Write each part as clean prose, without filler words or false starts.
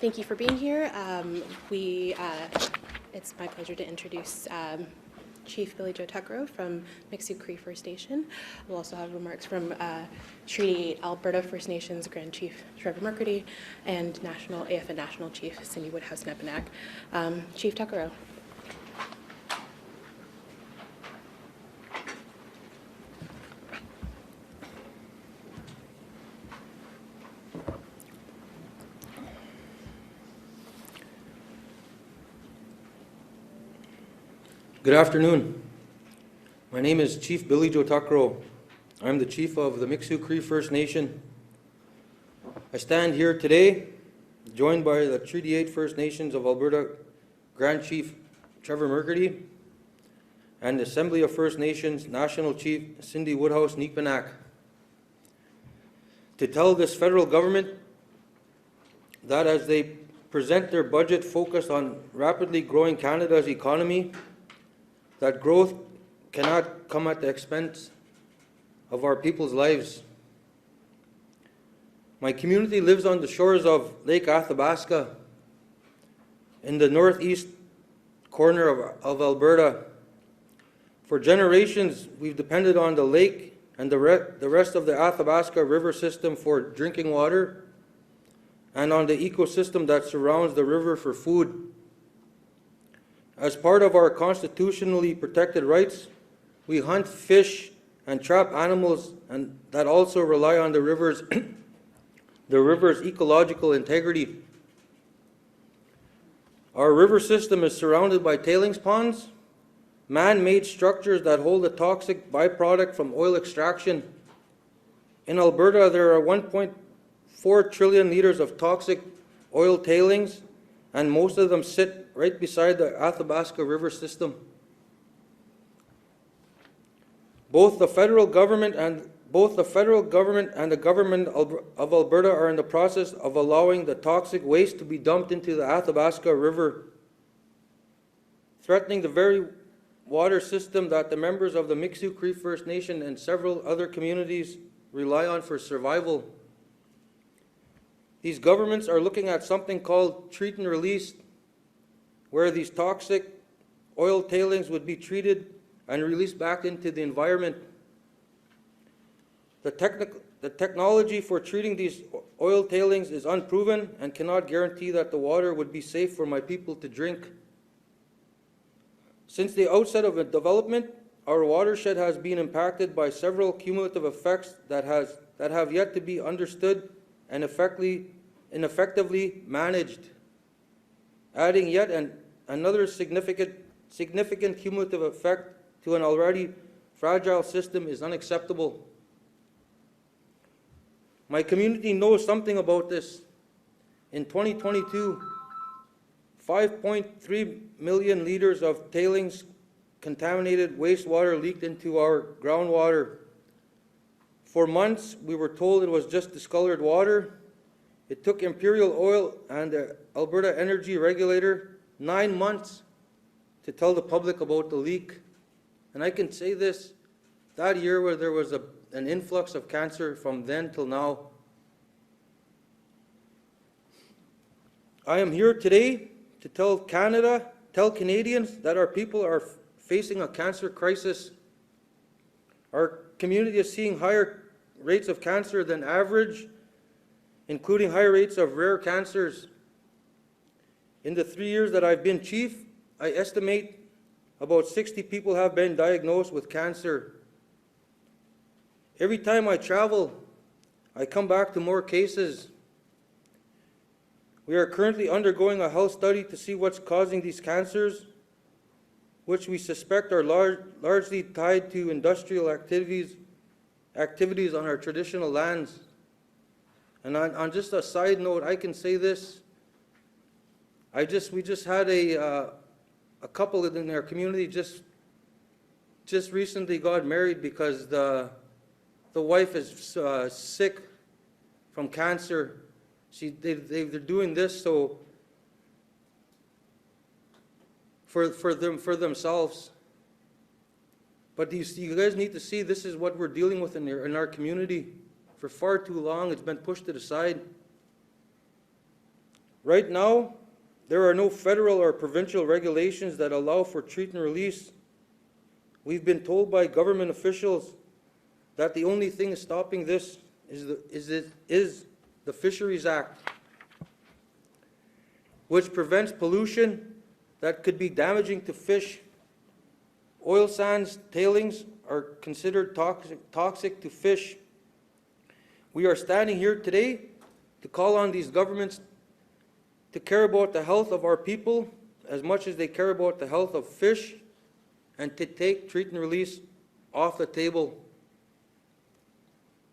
Thank you for being here. It's my pleasure to introduce Chief Billy-Joe Tuccaro from Mikisew Cree First Nation. We'll also have remarks from Treaty 8 Alberta First Nations Grand Chief Trevor Mercredi and AFN National Chief Cindy Woodhouse Nepinak. Chief Tuccaro. Good afternoon. My name is Chief Billy-Joe Tuccaro. I'm the Chief of the Mikisew Cree First Nation. I stand here today joined by the Treaty 8 First Nations of Alberta Grand Chief Trevor Mercredi and the Assembly of First Nations National Chief Cindy Woodhouse Nepinak to tell this federal government that as they present their budget focused on rapidly growing Canada's economy, that growth cannot come at the expense of our people's lives. My community lives on the shores of Lake Athabasca in the northeast corner of Alberta. For generations, we've depended on the lake and the rest of the Athabasca River system for drinking water and on the ecosystem that surrounds the river for food. As part of our constitutionally protected rights, we hunt, fish, and trap animals and that also rely on the river's ecological integrity. Our river system is surrounded by tailings ponds, man-made structures that hold a toxic byproduct from oil extraction. In Alberta, there are 1.4 trillion liters of toxic oil tailings, and most of them sit right beside the Athabasca River system. Both the federal government and the government of Alberta are in the process of allowing the toxic waste to be dumped into the Athabasca River, threatening the very water system that the members of the Mikisew Cree First Nation and several other communities rely on for survival. These governments are looking at something called treat and release, where these toxic oil tailings would be treated and released back into the environment. The technology for treating these oil tailings is unproven and cannot guarantee that the water would be safe for my people to drink. Since the outset of the development, our watershed has been impacted by several cumulative effects that have yet to be understood and effectively managed. Adding yet another significant cumulative effect to an already fragile system is unacceptable. My community knows something about this. In 2022, 5.3 million liters of tailings contaminated wastewater leaked into our groundwater. For months, we were told it was just discolored water. It took Imperial Oil and the Alberta Energy Regulator 9 months to tell the public about the leak. And I can say this, that year where there was an influx of cancer from then till now. I am here today to tell Canadians that our people are facing a cancer crisis. Our community is seeing higher rates of cancer than average, including high rates of rare cancers. In the 3 years that I've been chief, I estimate about 60 people have been diagnosed with cancer. Every time I travel, I come back to more cases. We are currently undergoing a health study to see what's causing these cancers, which we suspect are largely tied to industrial activities on our traditional lands. And on just a side note, I can say this. We just had a couple in our community just recently got married because the wife is sick from cancer. They're doing this so for themselves. But you guys need to see this is what we're dealing with in our community. For far too long, it's been pushed to the side. Right now, there are no federal or provincial regulations that allow for treat and release. We've been told by government officials that the only thing stopping this is the Fisheries Act, which prevents pollution that could be damaging to fish. Oil sands tailings are considered toxic to fish. We are standing here today to call on these governments to care about the health of our people as much as they care about the health of fish, and to take treat and release off the table.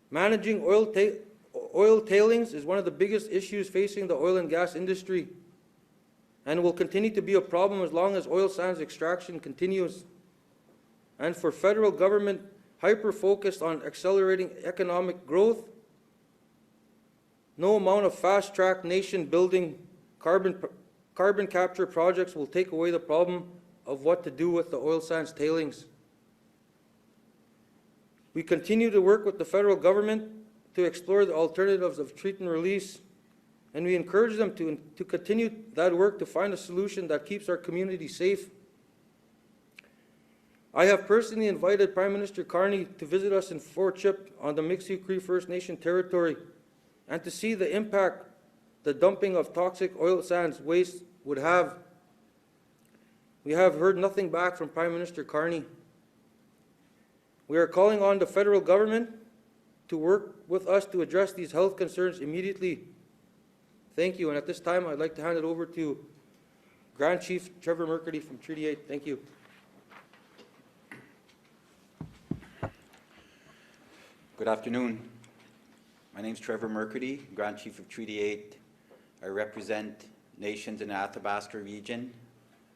Managing oil tailings is one of the biggest issues facing the oil and gas industry, and will continue to be a problem as long as oil sands extraction continues. And for federal government hyper-focused on accelerating economic growth, no amount of fast-track nation-building carbon capture projects will take away the problem of what to do with the oil sands tailings. We continue to work with the federal government to explore the alternatives of treat and release, and we encourage them to continue that work to find a solution that keeps our community safe. I have personally invited Prime Minister Carney to visit us in Fort Chip on the Mikisew Cree First Nation territory, and to see the impact the dumping of toxic oil sands waste would have. We have heard nothing back from Prime Minister Carney. We are calling on the federal government to work with us to address these health concerns immediately. Thank you, and at this time I'd like to hand it over to Grand Chief Trevor Mercredi from Treaty 8. Thank you. Good afternoon. My name is Trevor Mercredi, Grand Chief of Treaty 8. I represent nations in the Athabasca region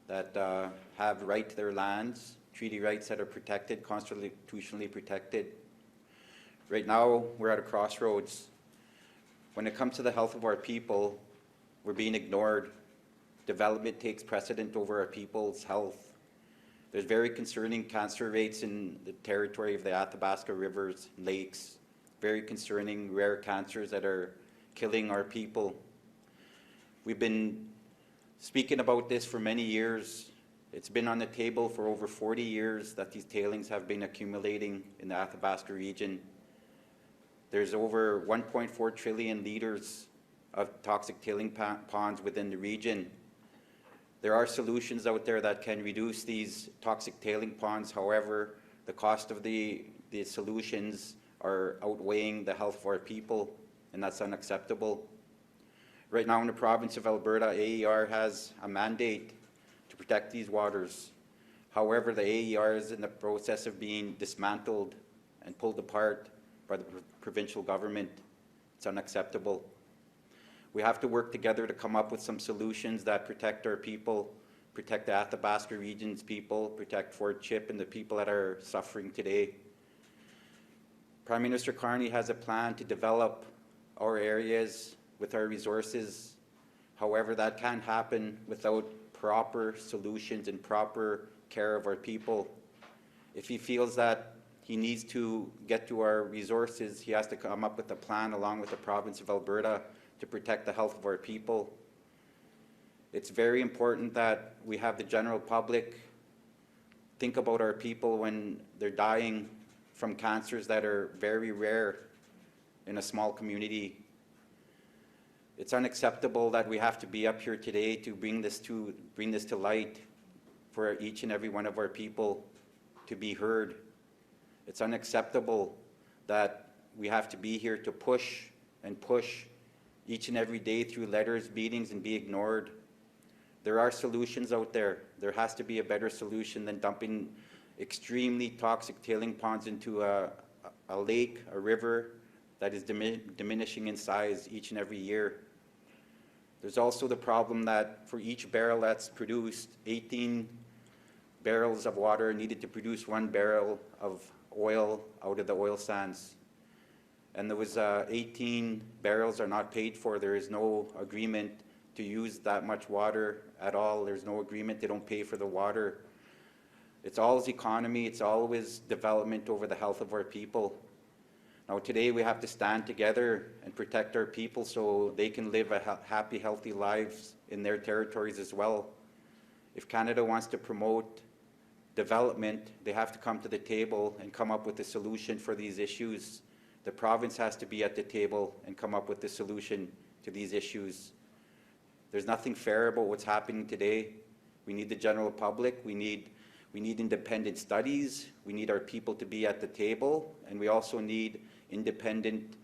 that have right to their lands, treaty rights that are protected, constitutionally protected. Right now, we're at a crossroads. When it comes to the health of our people, we're being ignored. Development takes precedent over our people's health. There's very concerning cancer rates in the territory of the Athabasca rivers, lakes, very concerning rare cancers that are killing our people. We've been speaking about this for many years. It's been on the table for over 40 years that these tailings have been accumulating in the Athabasca region. There's over 1.4 trillion liters of toxic tailing ponds within the region. There are solutions out there that can reduce these toxic tailing ponds. However, the cost of the solutions are outweighing the health of our people, and that's unacceptable. Right now in the province of Alberta, AER has a mandate to protect these waters. However, the AER is in the process of being dismantled and pulled apart by the provincial government. It's unacceptable. We have to work together to come up with some solutions that protect our people, protect the Athabasca region's people, protect Fort Chip and the people that are suffering today. Prime Minister Carney has a plan to develop our areas with our resources. However, that can't happen without proper solutions and proper care of our people. If he feels that he needs to get to our resources, he has to come up with a plan along with the province of Alberta to protect the health of our people. It's very important that we have the general public think about our people when they're dying from cancers that are very rare in a small community. It's unacceptable that we have to be up here today to bring this to light for each and every one of our people to be heard. It's unacceptable that we have to be here to push and push each and every day through letters, meetings, and be ignored. There are solutions out there. There has to be a better solution than dumping extremely toxic tailing ponds into a lake, a river that is diminishing in size each and every year. There's also the problem that for each barrel that's produced, 18 barrels of water needed to produce 1 barrel of oil out of the oil sands. And there was 18 barrels are not paid for. There is no agreement to use that much water at all. There's no agreement. They don't pay for the water. It's always economy. It's always development over the health of our people. Now today we have to stand together and protect our people so they can live a happy, healthy lives in their territories as well. If Canada wants to promote development, they have to come to the table and come up with a solution for these issues. The province has to be at the table and come up with a solution to these issues. There's nothing fair about what's happening today. We need the general public, we need independent studies, we need our people to be at the table, and we also need independent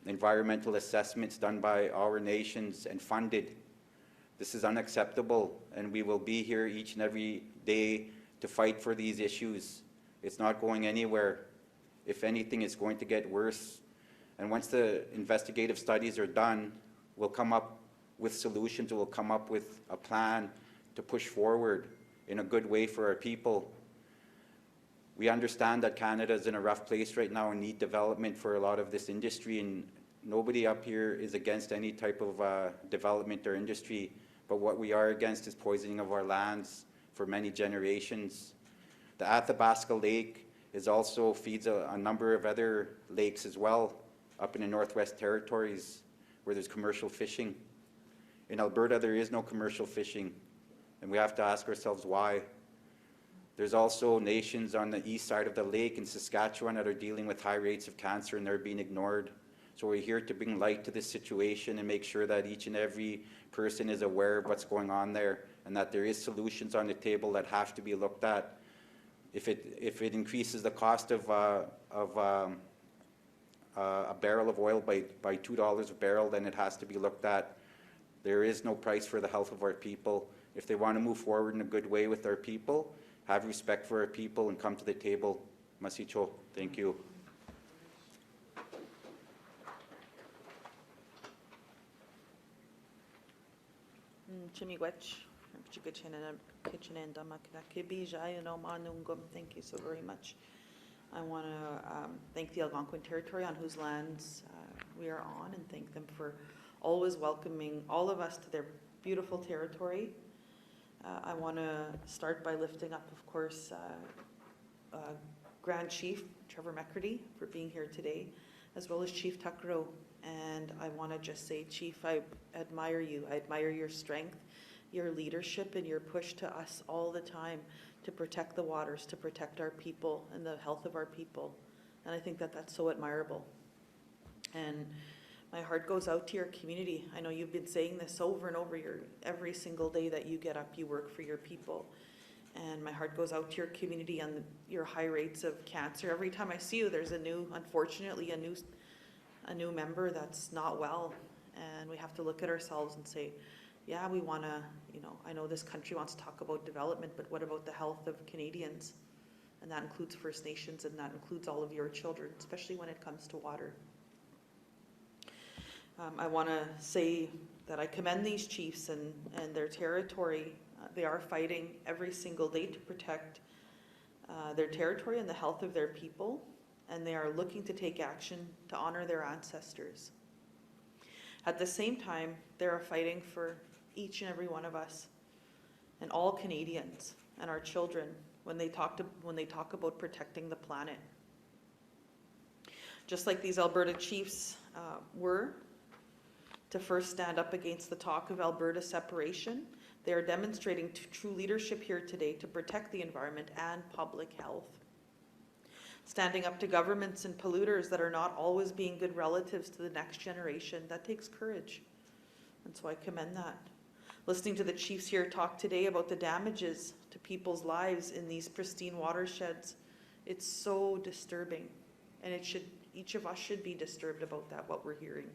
environmental assessments done by our nations and funded. This is unacceptable, and we will be here each and every day to fight for these issues. It's not going anywhere. If anything, it's going to get worse. And once the investigative studies are done, we'll come up with solutions, we'll come up with a plan to push forward in a good way for our people. We understand that Canada is in a rough place right now and need development for a lot of this industry, and nobody up here is against any type of development or industry, but what we are against is poisoning of our lands for many generations. The Athabasca Lake also feeds a number of other lakes as well up in the Northwest Territories where there's commercial fishing. In Alberta, there is no commercial fishing, and we have to ask ourselves why. There's also nations on the east side of the lake in Saskatchewan that are dealing with high rates of cancer, and they're being ignored. So we're here to bring light to this situation and make sure that each and every person is aware of what's going on there, and that there is solutions on the table that have to be looked at. If it increases the cost of a barrel of oil by $2 a barrel, then it has to be looked at. There is no price for the health of our people. If they want to move forward in a good way with our people, have respect for our people and come to the table. Masicho, thank you. Thank you so very much. I want to thank the Algonquin Territory on whose lands we are on, and thank them for always welcoming all of us to their beautiful territory. I want to start by lifting up, of course, Grand Chief Trevor Mercredi for being here today, as well as Chief Tuccaro. And I want to just say, Chief, I admire you. I admire your strength, your leadership, and your push to us all the time to protect the waters, to protect our people and the health of our people. And I think that that's so admirable. And my heart goes out to your community. I know you've been saying this over and over. Every single day that you get up, you work for your people. And my heart goes out to your community on your high rates of cancer. Every time I see you, there's unfortunately, a new member that's not well. And we have to look at ourselves and say, yeah, we want to, I know this country wants to talk about development, but what about the health of Canadians? And that includes First Nations, and that includes all of your children, especially when it comes to water. I want to say that I commend these chiefs and their territory. They are fighting every single day to protect their territory and the health of their people, and they are looking to take action to honor their ancestors. At the same time, they are fighting for each and every one of us and all Canadians and our children when they talk about protecting the planet. Just like these Alberta chiefs were to first stand up against the talk of Alberta separation, they are demonstrating true leadership here today to protect the environment and public health. Standing up to governments and polluters that are not always being good relatives to the next generation, that takes courage. And so I commend that. Listening to the chiefs here talk today about the damages to people's lives in these pristine watersheds, it's so disturbing. And each of us should be disturbed about that, what we're hearing.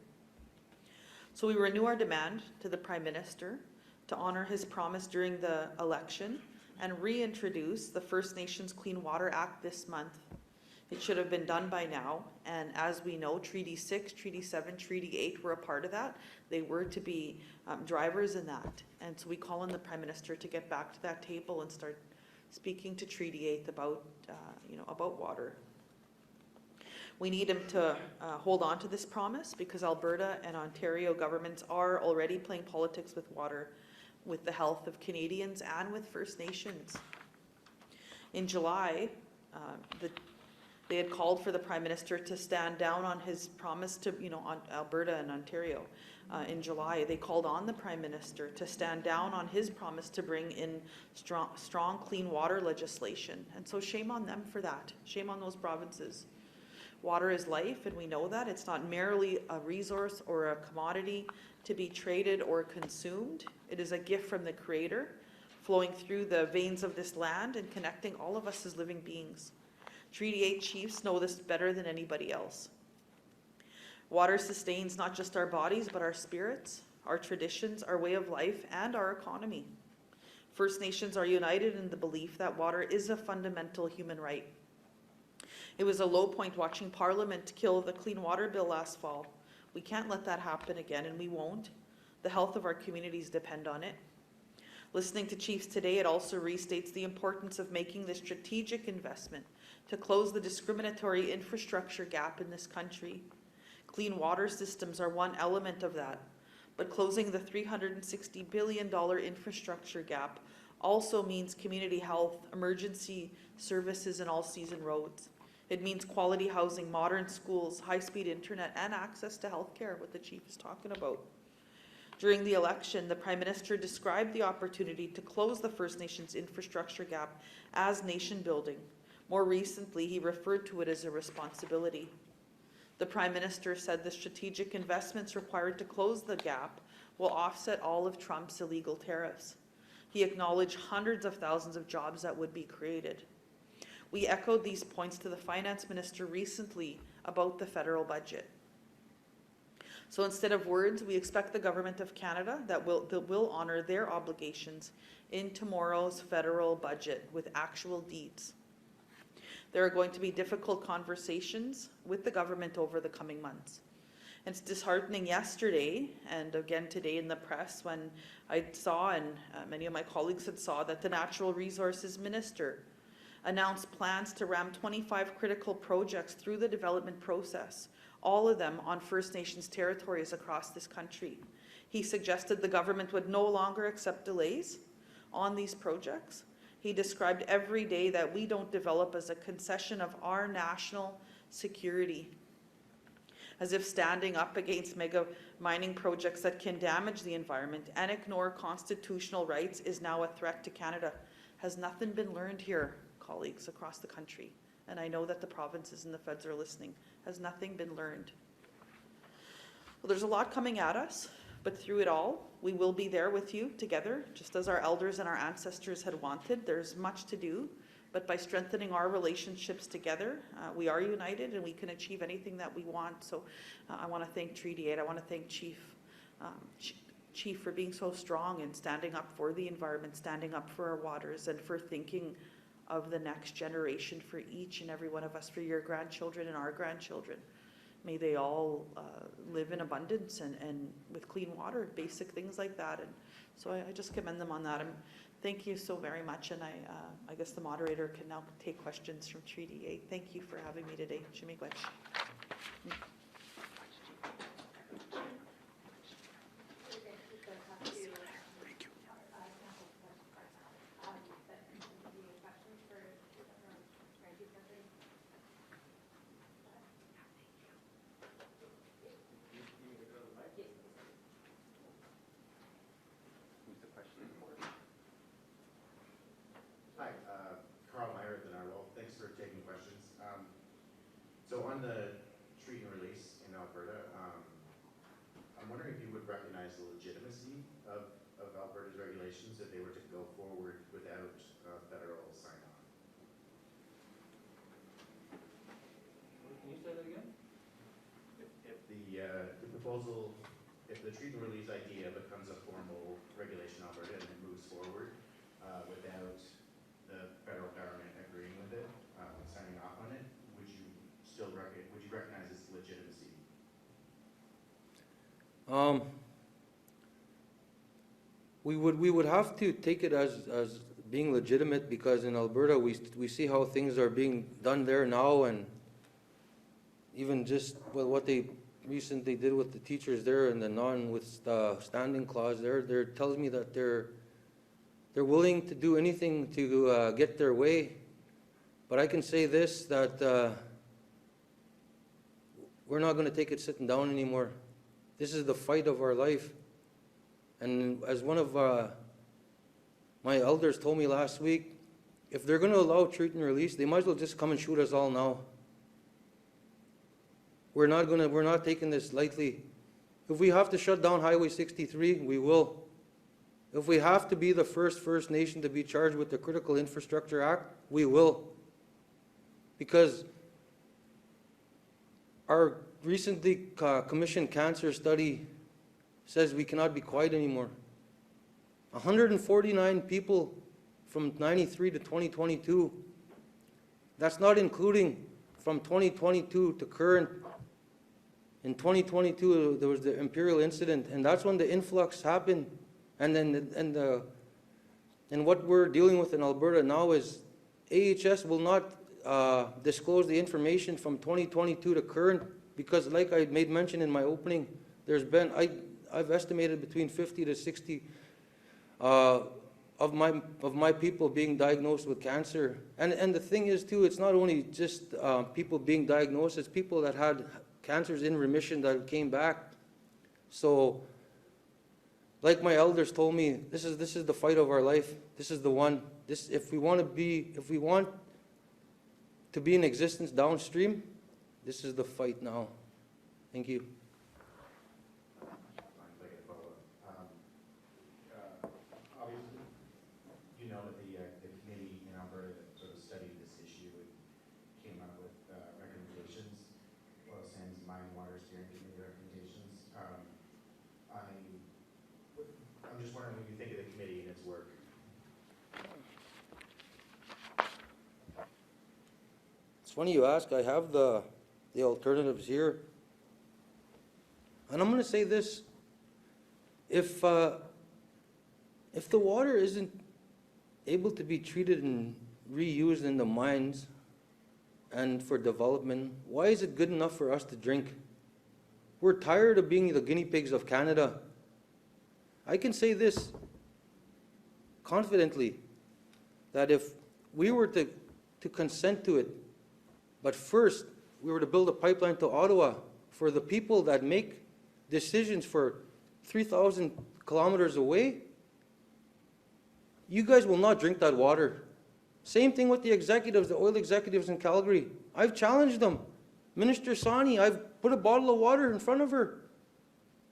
So we renew our demand to the Prime Minister to honor his promise during the election and reintroduce the First Nations Clean Water Act this month. It should have been done by now, and as we know, Treaty 6, Treaty 7, Treaty 8 were a part of that. They were to be drivers in that, and so we call on the Prime Minister to get back to that table and start speaking to Treaty 8 about, about water. We need him to hold on to this promise, because Alberta and Ontario governments are already playing politics with water, with the health of Canadians and with First Nations. In July, They had called for the Prime Minister to stand down on his promise to, on Alberta and Ontario in July. They called on the Prime Minister to stand down on his promise to bring in strong clean water legislation. And so shame on them for that. Shame on those provinces. Water is life, and we know that. It's not merely a resource or a commodity to be traded or consumed. It is a gift from the Creator, flowing through the veins of this land and connecting all of us as living beings. Treaty 8 chiefs know this better than anybody else. Water sustains not just our bodies, but our spirits, our traditions, our way of life, and our economy. First Nations are united in the belief that water is a fundamental human right. It was a low point watching Parliament kill the Clean Water Bill last fall. We can't let that happen again, and we won't. The health of our communities depend on it. Listening to chiefs today, it also restates the importance of making the strategic investment to close the discriminatory infrastructure gap in this country. Clean water systems are one element of that, but closing the $360 billion infrastructure gap also means community health, emergency services, and all-season roads. It means quality housing, modern schools, high-speed internet, and access to healthcare, what the chief is talking about. During the election, the Prime Minister described the opportunity to close the First Nations infrastructure gap as nation building. More recently, he referred to it as a responsibility. The Prime Minister said the strategic investments required to close the gap will offset all of Trump's illegal tariffs. He acknowledged hundreds of thousands of jobs that would be created. We echoed these points to the Finance Minister recently about the federal budget. So instead of words, we expect the Government of Canada that will honour their obligations in tomorrow's federal budget with actual deeds. There are going to be difficult conversations with the government over the coming months. And it's disheartening yesterday, and again today in the press, when I saw, and many of my colleagues had saw, that the Natural Resources Minister announced plans to ram 25 critical projects through the development process, all of them on First Nations territories across this country. He suggested the government would no longer accept delays on these projects. He described every day that we don't develop as a concession of our national security, as if standing up against mega mining projects that can damage the environment and ignore constitutional rights is now a threat to Canada. Has nothing been learned here, colleagues across the country? And I know that the provinces and the feds are listening. Has nothing been learned? Well, there's a lot coming at us, but through it all, we will be there with you together, just as our elders and our ancestors had wanted. There's much to do, but by strengthening our relationships together, we are united and we can achieve anything that we want. So I want to thank Treaty 8. I want to thank Chief for being so strong and standing up for the environment, standing up for our waters, and for thinking of the next generation, for each and every one of us, for your grandchildren and our grandchildren. May they all live in abundance and with clean water, basic things like that. And so I just commend them on that. And thank you so very much. And I guess the moderator can now take questions from Treaty 8. Thank you for having me today. Shimigwech. So on the treat and release in Alberta, I'm wondering if you would recognize the legitimacy of Alberta's regulations if they were to go forward without federal sign-on. Can you say that again? If the proposal, if the treat and release idea becomes a formal regulation in Alberta and it moves forward without the federal government agreeing with it, signing off on it, would you recognize its legitimacy? We would have to take it as being legitimate, because in Alberta we see how things are being done there now, and even just what they recently did with the teachers there and the non-withstanding clause there. They're telling me that they're willing to do anything to get their way. But I can say this, that we're not gonna take it sitting down anymore. This is the fight of our life. And as one of my elders told me last week, if they're gonna allow treat and release, they might as well just come and shoot us all now. We're not taking this lightly. If we have to shut down Highway 63, we will. If we have to be the first First Nation to be charged with the Critical Infrastructure Act, we will. Because our recently commissioned cancer study says we cannot be quiet anymore. 149 people from 93 to 2022. That's not including from 2022 to current. In 2022, there was the Imperial incident, and that's when the influx happened. And what we're dealing with in Alberta now is AHS will not disclose the information from 2022 to current, because like I made mention in my opening, there's been, I've estimated between 50 to 60 of my people being diagnosed with cancer. And the thing is too, it's not only just people being diagnosed, it's people that had cancers in remission that came back. So, like my elders told me, this is the fight of our life. This is the one. If we want to be in existence downstream, this is the fight now. Thank you. Obviously, you know that the committee in Alberta that sort of studied this issue and came up with recommendations, oil sands mine water steering committee recommendations. I'm just wondering what you think of the committee and its work. It's funny you ask. I have the alternatives here. And I'm going to say this. If the water isn't able to be treated and reused in the mines and for development, why is it good enough for us to drink? We're tired of being the guinea pigs of Canada. I can say this confidently, that if we were to consent to it, but first we were to build a pipeline to Ottawa for the people that make decisions for 3,000 kilometers away, you guys will not drink that water. Same thing with the executives, the oil executives in Calgary. I've challenged them. Minister Sani, I've put a bottle of water in front of her.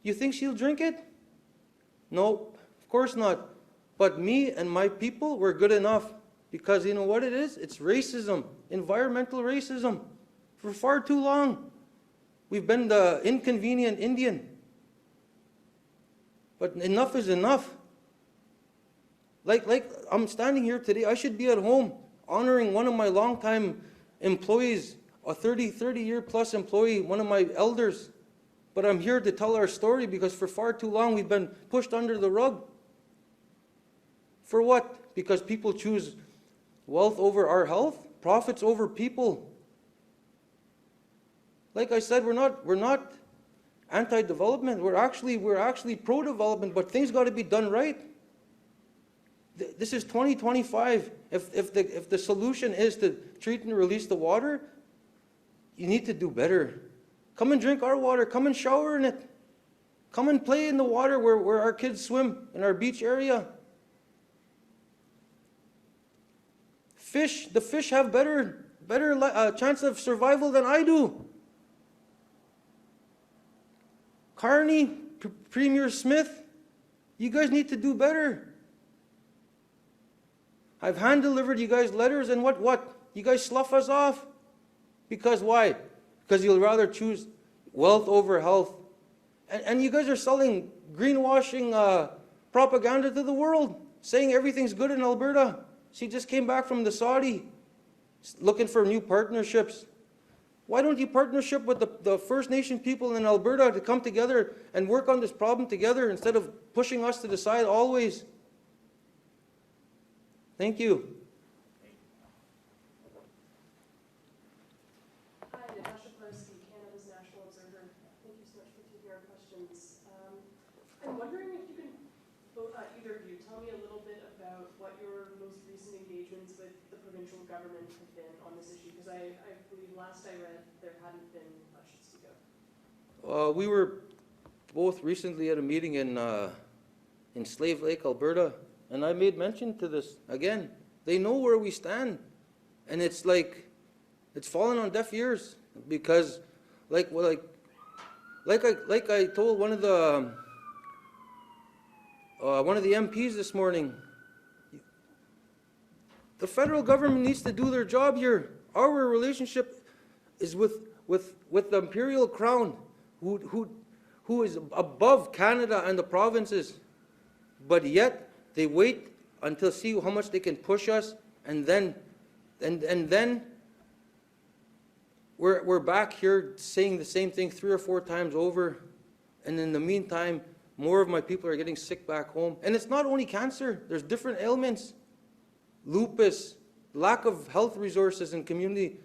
You think she'll drink it? No, of course not. But me and my people were good enough, because you know what it is? It's racism, environmental racism. For far too long, we've been the inconvenient Indian. But enough is enough. Like I'm standing here today, I should be at home honoring one of my longtime employees, a 30-year plus employee, one of my elders. But I'm here to tell our story because for far too long we've been pushed under the rug. For what? Because people choose wealth over our health, profits over people. Like I said, we're not anti-development. We're actually pro-development, but things got to be done right. This is 2025. If the solution is to treat and release the water, you need to do better. Come and drink our water. Come and shower in it. Come and play in the water where our kids swim in our beach area. The fish have better chance of survival than I do. Carney, Premier Smith, you guys need to do better. I've hand-delivered you guys letters, and what? You guys slough us off. Because why? Because you'll rather choose wealth over health. And you guys are selling greenwashing propaganda to the world, saying everything's good in Alberta. She just came back from the Saudi, looking for new partnerships. Why don't you partnership with the First Nation people in Alberta to come together and work on this problem together instead of pushing us to the side always? Thank you. Hi, Natasha Parsi, Canada's National Observer. Thank you so much for taking our questions. I'm wondering if you can, either of you, tell me a little bit about what your most recent engagements with the provincial government have been on this issue, because I believe last I read there hadn't been much to speak of. We were both recently at a meeting in Slave Lake, Alberta, and I made mention to this again. They know where we stand, and it's like it's fallen on deaf ears because, like I told one of the MPs this morning, the federal government needs to do their job here. Our relationship is with the Imperial Crown, who is above Canada and the provinces, but yet they wait until see how much they can push us, and then we're back here saying the same thing 3 or 4 times over, and in the meantime, more of my people are getting sick back home. And it's not only cancer, there's different ailments, lupus, lack of health resources in community.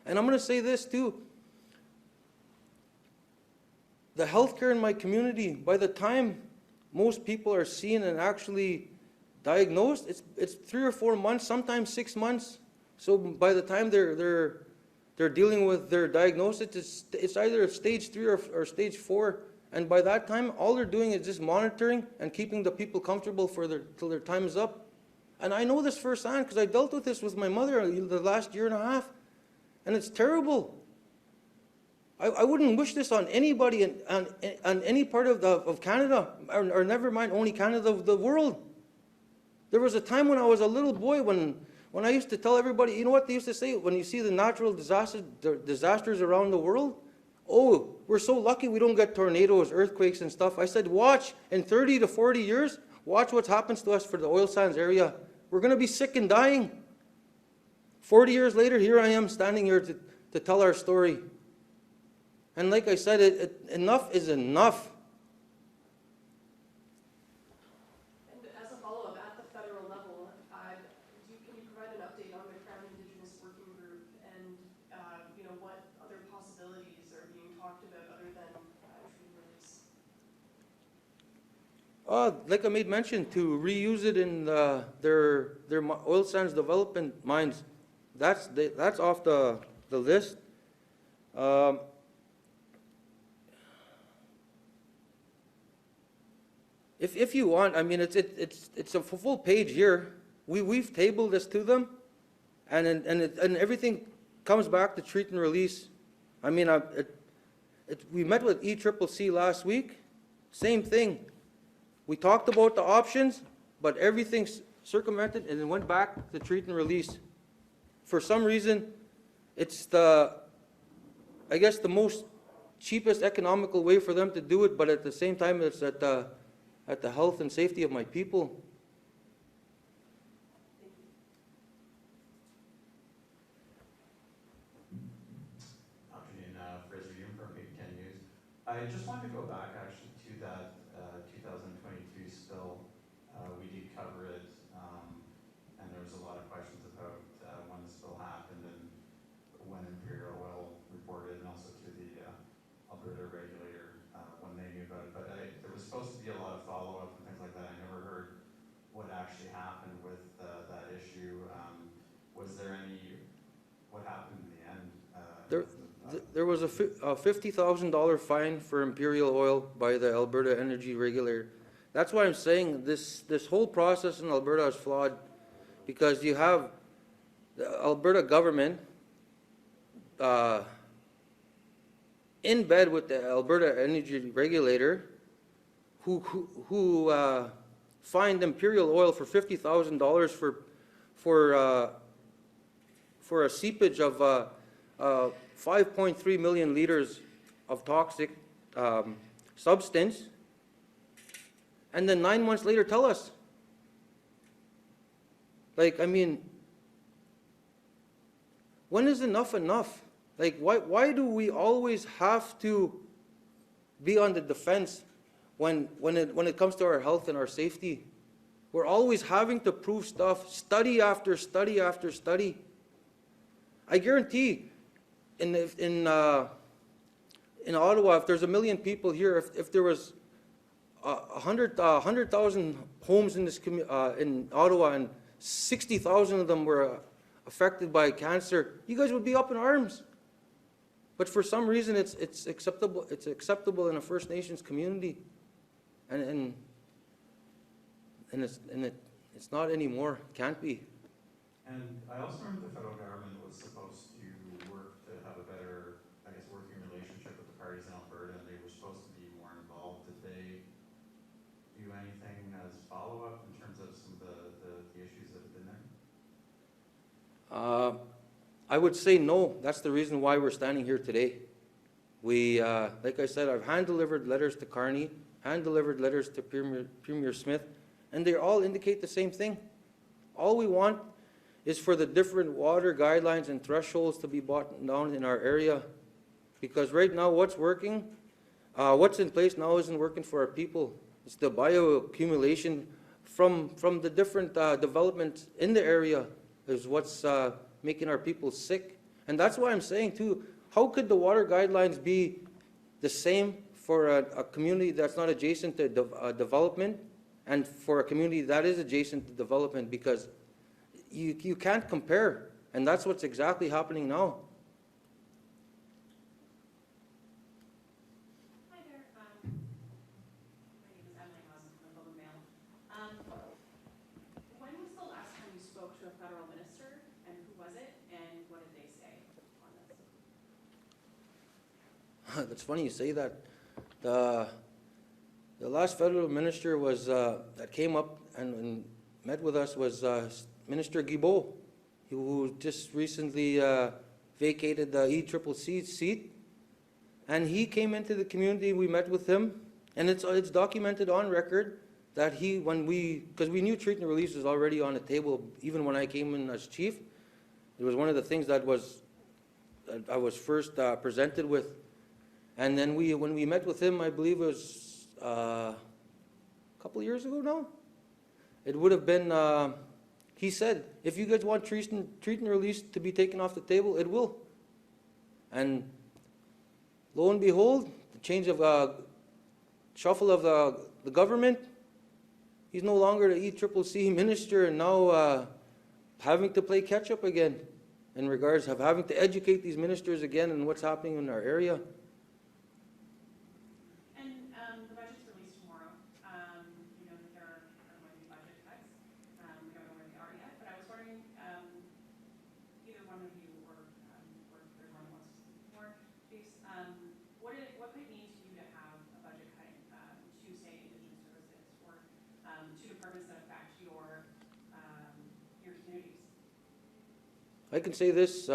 And I'm going to say this too, the healthcare in my community, by the time most people are seen and actually diagnosed, it's 3 or 4 months, sometimes 6 months. So by the time they're dealing with their diagnosis, it's either stage 3 or stage 4. And by that time, all they're doing is just monitoring and keeping the people comfortable till their time is up. And I know this firsthand because I dealt with this with my mother the last year and a half. And it's terrible. I wouldn't wish this on anybody on any part of Canada, or never mind only Canada, of the world. There was a time when I was a little boy when I used to tell everybody, you know what they used to say, when you see the natural disasters around the world? Oh, we're so lucky we don't get tornadoes, earthquakes and stuff. I said, watch, in 30 to 40 years, watch what happens to us for the oil sands area. We're going to be sick and dying. 40 years later, here I am standing here to tell our story. And like I said, enough is enough. And as a follow-up, at the federal level, can you provide an update on the Crown Indigenous Working Group and what other possibilities are being talked about other than tree release? Like I made mention, to reuse it in their oil sands development mines. That's off the list. If you want, I mean, it's a full page here. We've tabled this to them, and everything comes back to treat and release. I mean, we met with ECCC last week. Same thing. We talked about the options, but everything's circumvented and it went back to treat and release. For some reason, it's I guess the most cheapest economical way for them to do it, but at the same time, it's at the health and safety of my people. Afternoon, Fraser Hume from Big News. I just wanted to go back actually to that 2022 spill. We did cover it, and there was a lot of questions about when the spill happened and when Imperial Oil reported, and also to the Alberta regulator when they knew about it. But there was supposed to be a lot of follow-up and things like that. I never heard what actually happened with that issue. Was there what happened in the end? There was a $50,000 fine for Imperial Oil by the Alberta Energy Regulator. That's why I'm saying this whole process in Alberta is flawed, because you have the Alberta government in bed with the Alberta Energy Regulator, who fined Imperial Oil for $50,000 for a seepage of 5.3 million liters of toxic substance, and then 9 months later tell us. Like, I mean, when is enough enough? Like, why do we always have to be on the defense when it comes to our health and our safety? We're always having to prove stuff, study after study after study. I guarantee in Ottawa, if there's 1 million people here, if there was 100,000 homes in in Ottawa and 60,000 of them were affected by cancer, you guys would be up in arms. But for some reason, it's acceptable in a First Nations community. And it's not anymore, can't be. And I also remember the federal government was supposed to work to have a better, I guess, working relationship with the parties in Alberta, and they were supposed to be more involved. Did they do anything as follow-up in terms of some of the issues that have been there? I would say no. That's the reason why we're standing here today. We, like I said, I've hand-delivered letters to Carney, hand-delivered letters to Premier Smith, and they all indicate the same thing. All we want is for the different water guidelines and thresholds to be brought down in our area. Because right now, what's working, what's in place now isn't working for our people. It's the bioaccumulation from the different developments in the area is what's making our people sick. And that's why I'm saying too, how could the water guidelines be the same for a community that's not adjacent to development and for a community that is adjacent to development? Because you can't compare, and that's what's exactly happening now. Hi there. My name is Emily Hausen from the Globe and Mail. When was the last time you spoke to a federal minister, and who was it, and what did they say on this? That's funny you say that. The last federal minister was that came up and met with us was Minister Guilbeault, who just recently vacated the ECCC seat, and he came into the community. We met with him, and it's documented on record that because we knew treat and release was already on the table even when I came in as chief. It was one of the things that I was first presented with, and then when we met with him, I believe it was a couple of years ago now. It would have been. He said, if you guys want treat and release to be taken off the table, it will. And lo and behold, the change of shuffle of the government, he's no longer the ECCC minister, and now having to play catch up again in regards of having to educate these ministers again on what's happening in our area. And the budget's released tomorrow. You know that there are going to be budget cuts. We don't know where they are yet, but I was wondering, either one of you or there's one who wants to speak more, please, what might it mean to you to have a budget cut to, say, Indigenous services or to departments that affect your communities? I can say this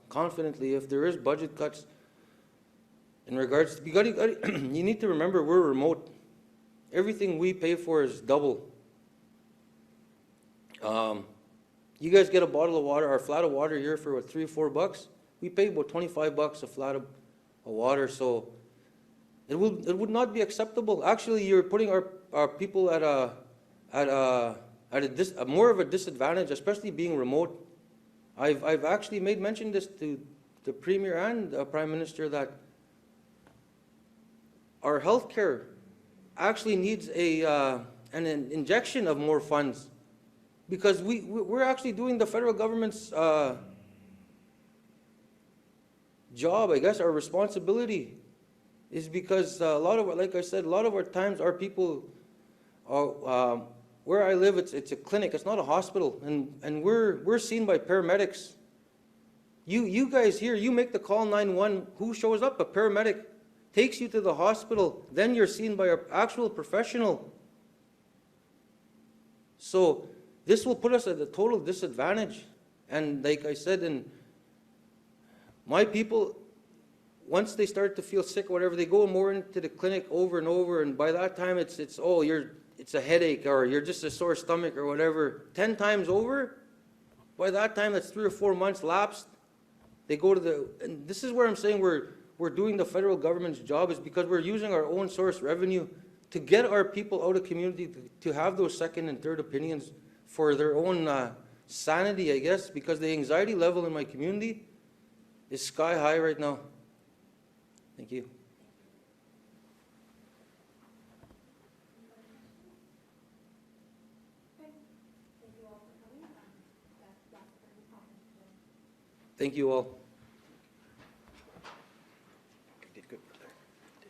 confidently, if there is budget cuts in regards to, you need to remember we're remote. Everything we pay for is double. You guys get a bottle of water or a flat of water here for what, $3 or $4? We pay about $25 a flat of water, so it would not be acceptable. Actually, you're putting our people at more of a disadvantage, especially being remote. I've actually made mention this to the Premier and the Prime Minister that our healthcare actually needs an injection of more funds, because we're actually doing the federal government's job. I guess our responsibility is because like I said, a lot of our times our people are, where I live, it's a clinic, it's not a hospital, and we're seen by paramedics. You guys here, you make the call 911, who shows up? A paramedic takes you to the hospital, then you're seen by an actual professional. So this will put us at a total disadvantage. And like I said, and my people, once they start to feel sick or whatever, they go more into the clinic over and over, and by that time it's a headache, or you're just a sore stomach or whatever. 10 times over, by that time that's 3 or 4 months lapsed. They go to and this is where I'm saying we're doing the federal government's job, is because we're using our own source revenue to get our people out of community to have those second and third opinions for their own sanity, I guess, because the anxiety level in my community is sky high right now. Thank you. Thank you all.